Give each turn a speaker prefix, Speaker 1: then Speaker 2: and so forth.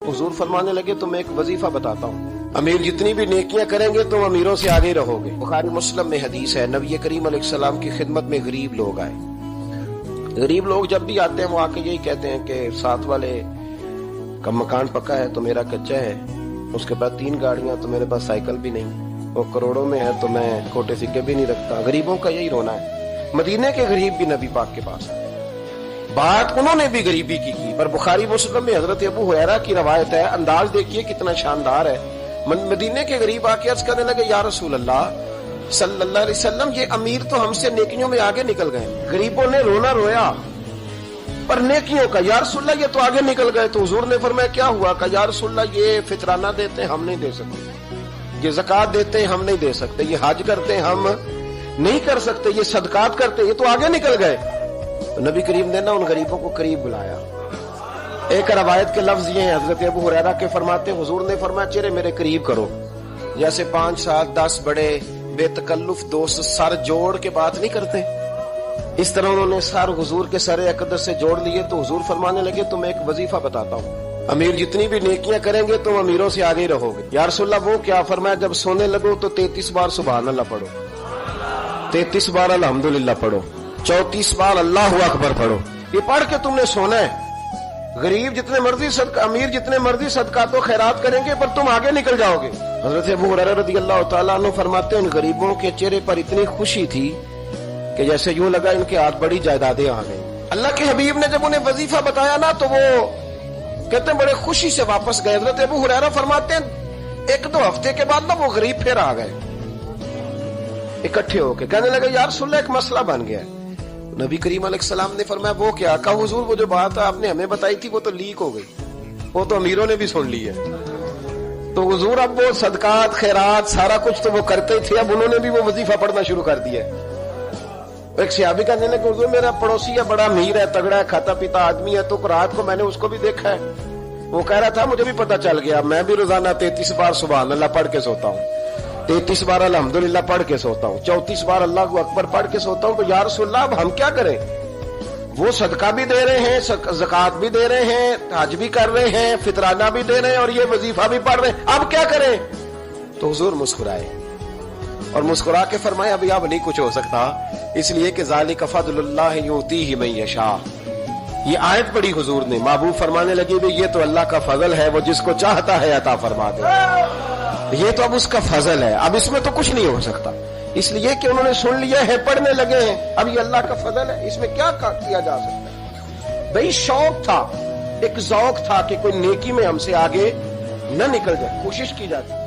Speaker 1: हुजूर फरमाने लगे तुम एक वजीफा बताता हूँ, अमीर जितनी भी नेकियां करेंगे तुम अमीरों से आगे रहोगे। बुखारी मुस्लिम में हदीस है, नबी करीम अलैहिस्सलाम की खिदमत में गरीब लोग आए। गरीब लोग जब भी आते हैं वो आके यही कहते हैं कि साथ वाले का मकान पक्का है तो मेरा कच्चा है, उसके बाद 3 गाड़ियां तो मेरे पास साइकिल भी नहीं, वो करोड़ों में है तो मैं खोटे सिक्के भी नहीं रखता। गरीबों का यही रोना है। मदीने के गरीब भी नबी पाक के पास है। बात उन्होंने भी गरीबी की पर बुखारी मुस्लिम में हजरत अबू हुरैरा की रवायत है, अंदाज देखिए कितना शानदार है। मदीने के गरीब आके अर्ज करने लगे, या रसूल अल्लाह सल्लल्लाहु अलैहि वसल्लम, ये अमीर तो हमसे नेकियों में आगे निकल गए। गरीबों ने रोना रोया पर नेकियों का, या रसूल अल्लाह ये तो आगे निकल गए। तो हुजूर ने फरमाया क्या हुआ? का या रसूल अल्लाह ये फितराना देते हम नहीं दे सकते, ये ज़कात देते हम नहीं दे सकते, ये हज करते हम नहीं कर सकते, ये सदकात करते ये तो आगे निकल गए। तो नबी करीम ने ना उन गरीबों को करीब बुलाया। एक रवायत के लफ्ज ये हैं, हजरत अबू हुरैरा के फरमाते हुजूर ने फरमाया चेहरे मेरे करीब करो, जैसे 5, 7, 10 बड़े बेतकल्लुफ दोस्त सर जोड़ के बात नहीं करते, इस तरह उन्होंने सर हुजूर के सर अकदस से जोड़ लिए। तो हुजूर फरमाने लगे तुम एक वजीफा बताता हूँ, अमीर जितनी भी नेकियां करेंगे तुम अमीरों से आगे रहोगे। या रसूलल्लाह वो क्या? फरमाया जब सोने लगो तो 33 बार सुभान अल्लाह पढ़ो, 33 बार अल्हम्दुलिल्लाह पढ़ो, 34 बार अल्लाहु अकबर पढ़ो। ये पढ़ के तुमने सोना है। गरीब जितने मर्जी सदका, अमीर जितने मर्जी सदका तो खैरात करेंगे पर तुम आगे निकल जाओगे। हजरत अबू हुरैरा रज़ियल्लाहु ताला अन्हु फरमाते हैं, उन गरीबों के चेहरे पर इतनी खुशी थी कि जैसे यूं लगा इनके हाथ बड़ी जायदादें आ गई। अल्लाह के हबीब ने जब उन्हें वजीफा बताया ना तो वो कहते हैं बड़े खुशी से वापस गए। हजरत अबू हुरैरा फरमाते हैं 1-2 हफ्ते के बाद ना वो गरीब फिर आ गए इकट्ठे होके, कहने लगे यार रसूलल्लाह एक मसला बन गया है। नबी करीम अलैहिस्सलाम ने फरमाया वो क्या? कहा हुजूर वो जो बात आपने हमें बताई थी वो तो लीक हो गई, वो तो अमीरों ने भी सुन ली है। तो हुजूर अब वो सदकात खैरात सारा कुछ तो वो करते थे, अब उन्होंने भी वो वजीफा पढ़ना शुरू कर दिया। एक सहाबी कहने लगे हुजूर मेरा पड़ोसी है, बड़ा अमीर है, तगड़ा है, खाता पीता आदमी है, तो रात को मैंने उसको भी देखा है, वो कह रहा था मुझे भी पता चल गया, मैं भी रोजाना 33 बार सुभान अल्लाह पढ़ के सोता हूँ, 33 बार अल्हम्दुलिल्लाह पढ़ के सोता हूँ, 34 बार अल्लाहु अकबर पढ़ के सोता हूँ। तो या रसूलल्लाह अब हम क्या करें? वो सदका भी दे रहे हैं, ज़कात भी दे रहे हैं, हज भी कर रहे हैं, फितराना भी दे रहे हैं और ये वजीफा भी पढ़ रहे हैं, अब क्या करें? तो हुजूर मुस्कुराए और मुस्कुरा के फरमाया अभी अब नहीं कुछ हो सकता, इसलिए कि ज़ालिका फ़ज़्लुल्लाह युतीही मन यशा। ये आयत पढ़ी हुजूर ने, महबूब फरमाने लगे भी ये तो अल्लाह का फजल है, वो जिसको चाहता है अता फरमा दे, ये तो अब उसका फजल है, अब इसमें तो कुछ नहीं हो सकता, इसलिए कि उन्होंने सुन लिया है, पढ़ने लगे हैं, अब ये अल्लाह का फजल है, इसमें क्या किया जा सकता है? भाई शौक था, एक ज़ौक था कि कोई नेकी में हमसे आगे न निकल जाए, कोशिश की जाती।